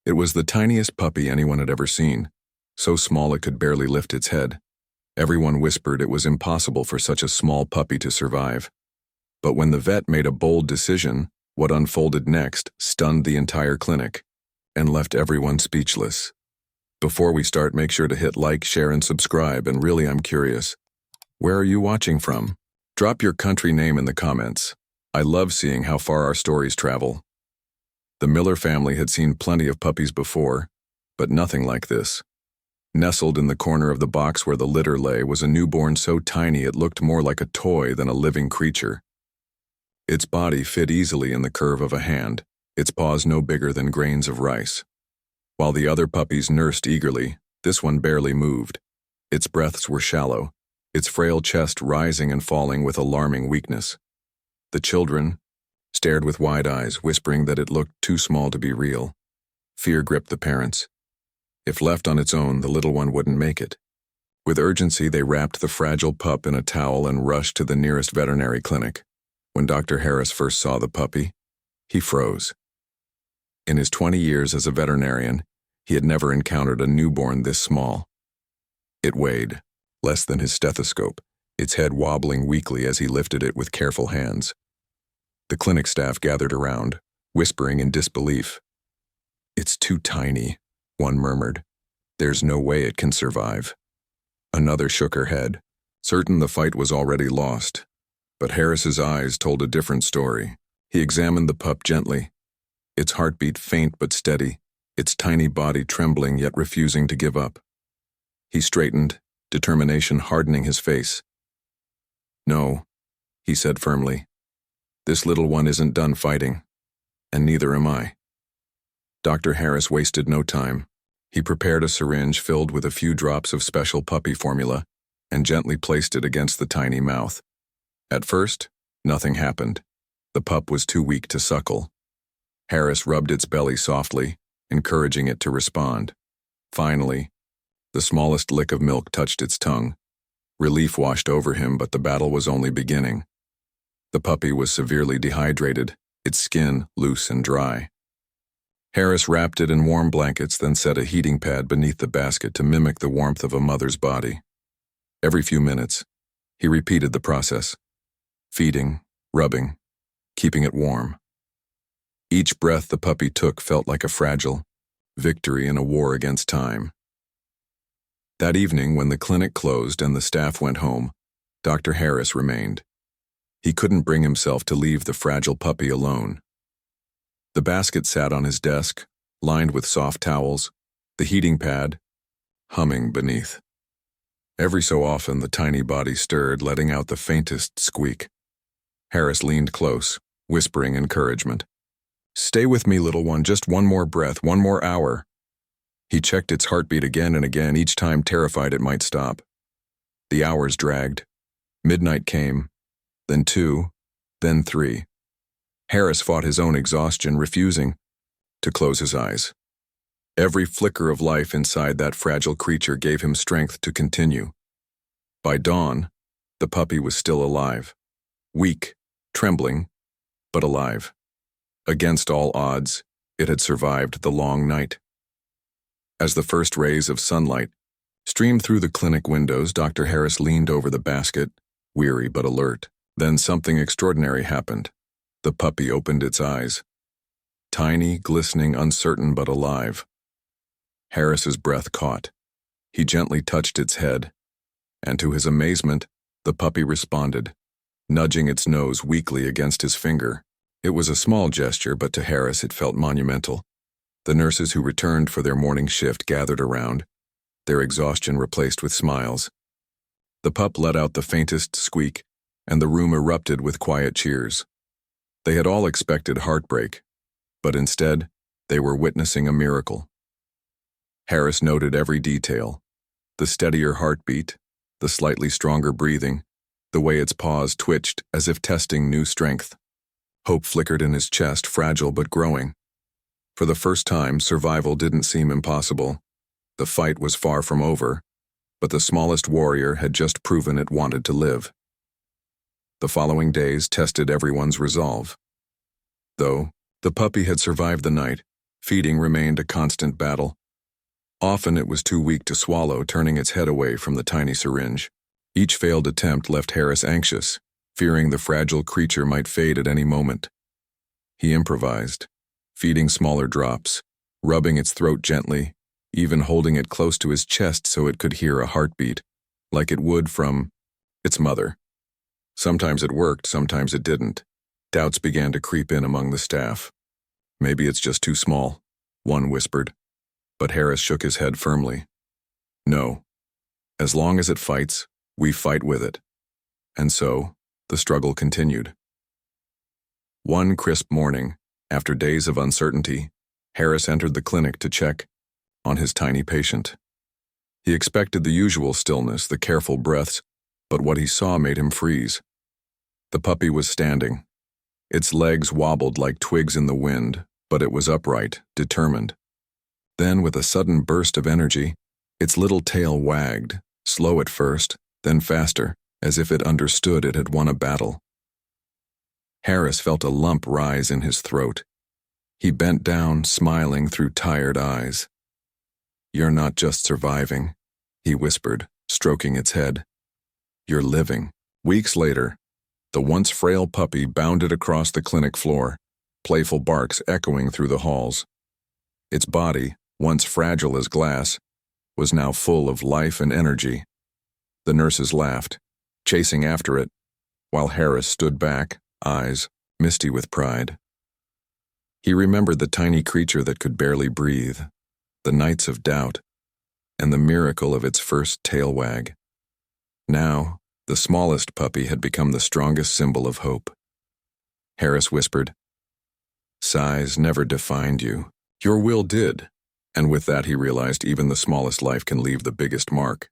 It was the tiniest puppy anyone had ever seen, so small it could barely lift its head. Everyone whispered it was impossible for such a small puppy to survive. But when the vet made a bold decision, what unfolded next stunned the entire clinic and left everyone speechless. Before we start, make sure to hit like, share, and subscribe, and really I'm curious, where are you watching from? Drop your country name in the comments. I love seeing how far our stories travel. The Miller family had seen plenty of puppies before, but nothing like this. Nestled in the corner of the box where the litter lay was a newborn so tiny it looked more like a toy than a living creature. Its body fit easily in the curve of a hand, its paws no bigger than grains of rice. While the other puppies nursed eagerly, this one barely moved. Its breaths were shallow, its frail chest rising and falling with alarming weakness. The children stared with wide eyes, whispering that it looked too small to be real. Fear gripped the parents. If left on its own, the little one wouldn't make it. With urgency, they wrapped the fragile pup in a towel and rushed to the nearest veterinary clinic. When Dr. Harris first saw the puppy, he froze. In his 20 years as a veterinarian, he had never encountered a newborn this small. It weighed less than his stethoscope, its head wobbling weakly as he lifted it with careful hands. The clinic staff gathered around, whispering in disbelief. "It's too tiny," one murmured. "There's no way it can survive." Another shook her head, certain the fight was already lost. But Harris's eyes told a different story. He examined the pup gently, its heartbeat faint but steady, its tiny body trembling yet refusing to give up. He straightened, determination hardening his face. "No," he said firmly. "This little one isn't done fighting, and neither am I." Dr. Harris wasted no time. He prepared a syringe filled with a few drops of special puppy formula and gently placed it against the tiny mouth. At first, nothing happened. The pup was too weak to suckle. Harris rubbed its belly softly, encouraging it to respond. Finally, the smallest lick of milk touched its tongue. Relief washed over him, but the battle was only beginning. The puppy was severely dehydrated, its skin loose and dry. Harris wrapped it in warm blankets, then set a heating pad beneath the basket to mimic the warmth of a mother's body. Every few minutes, he repeated the process, feeding, rubbing, keeping it warm. Each breath the puppy took felt like a fragile victory in a war against time. That evening, when the clinic closed and the staff went home, Dr. Harris remained. He couldn't bring himself to leave the fragile puppy alone. The basket sat on his desk, lined with soft towels, the heating pad humming beneath. Every so often, the tiny body stirred, letting out the faintest squeak. Harris leaned close, whispering encouragement. "Stay with me, little one, just one more breath, one more hour." He checked its heartbeat again and again, each time terrified it might stop. The hours dragged. Midnight came, then 2, then 3. Harris fought his own exhaustion, refusing to close his eyes. Every flicker of life inside that fragile creature gave him strength to continue. By dawn, the puppy was still alive. Weak, trembling, but alive. Against all odds, it had survived the long night. As the first rays of sunlight streamed through the clinic windows, Dr. Harris leaned over the basket, weary but alert. Then something extraordinary happened. The puppy opened its eyes. Tiny, glistening, uncertain but alive. Harris's breath caught. He gently touched its head, and to his amazement, the puppy responded, nudging its nose weakly against his finger. It was a small gesture, but to Harris it felt monumental. The nurses who returned for their morning shift gathered around, their exhaustion replaced with smiles. The pup let out the faintest squeak, and the room erupted with quiet cheers. They had all expected heartbreak, but instead, they were witnessing a miracle. Harris noted every detail: the steadier heartbeat, the slightly stronger breathing, the way its paws twitched as if testing new strength. Hope flickered in his chest, fragile but growing. For the first time, survival didn't seem impossible. The fight was far from over, but the smallest warrior had just proven it wanted to live. The following days tested everyone's resolve. Though the puppy had survived the night, Feeding remained a constant battle. Often it was too weak to swallow, turning its head away from the tiny syringe. Each failed attempt left Harris anxious, fearing the fragile creature might fade at any moment. He improvised, feeding smaller drops, rubbing its throat gently, even holding it close to his chest so it could hear a heartbeat, like it would from its mother. Sometimes it worked, sometimes it didn't. Doubts began to creep in among the staff. Maybe it's just too small, one whispered. But Harris shook his head firmly. No. As long as it fights, we fight with it. And so, the struggle continued. One crisp morning, after days of uncertainty, Harris entered the clinic to check on his tiny patient. He expected the usual stillness, the careful breaths, but what he saw made him freeze. The puppy was standing. Its legs wobbled like twigs in the wind, but it was upright, determined. Then, with a sudden burst of energy, its little tail wagged, slow at first, then faster, as if it understood it had won a battle. Harris felt a lump rise in his throat. He bent down, smiling through tired eyes. "You're not just surviving," he whispered, stroking its head. "You're living." Weeks later, the once frail puppy bounded across the clinic floor, playful barks echoing through the halls. Its body, once fragile as glass, was now full of life and energy. The nurses laughed, chasing after it, while Harris stood back, eyes misty with pride. He remembered the tiny creature that could barely breathe, the nights of doubt, and the miracle of its first tail wag. Now, the smallest puppy had become the strongest symbol of hope. Harris whispered, "Size never defined you. Your will did." And with that he realized even the smallest life can leave the biggest mark.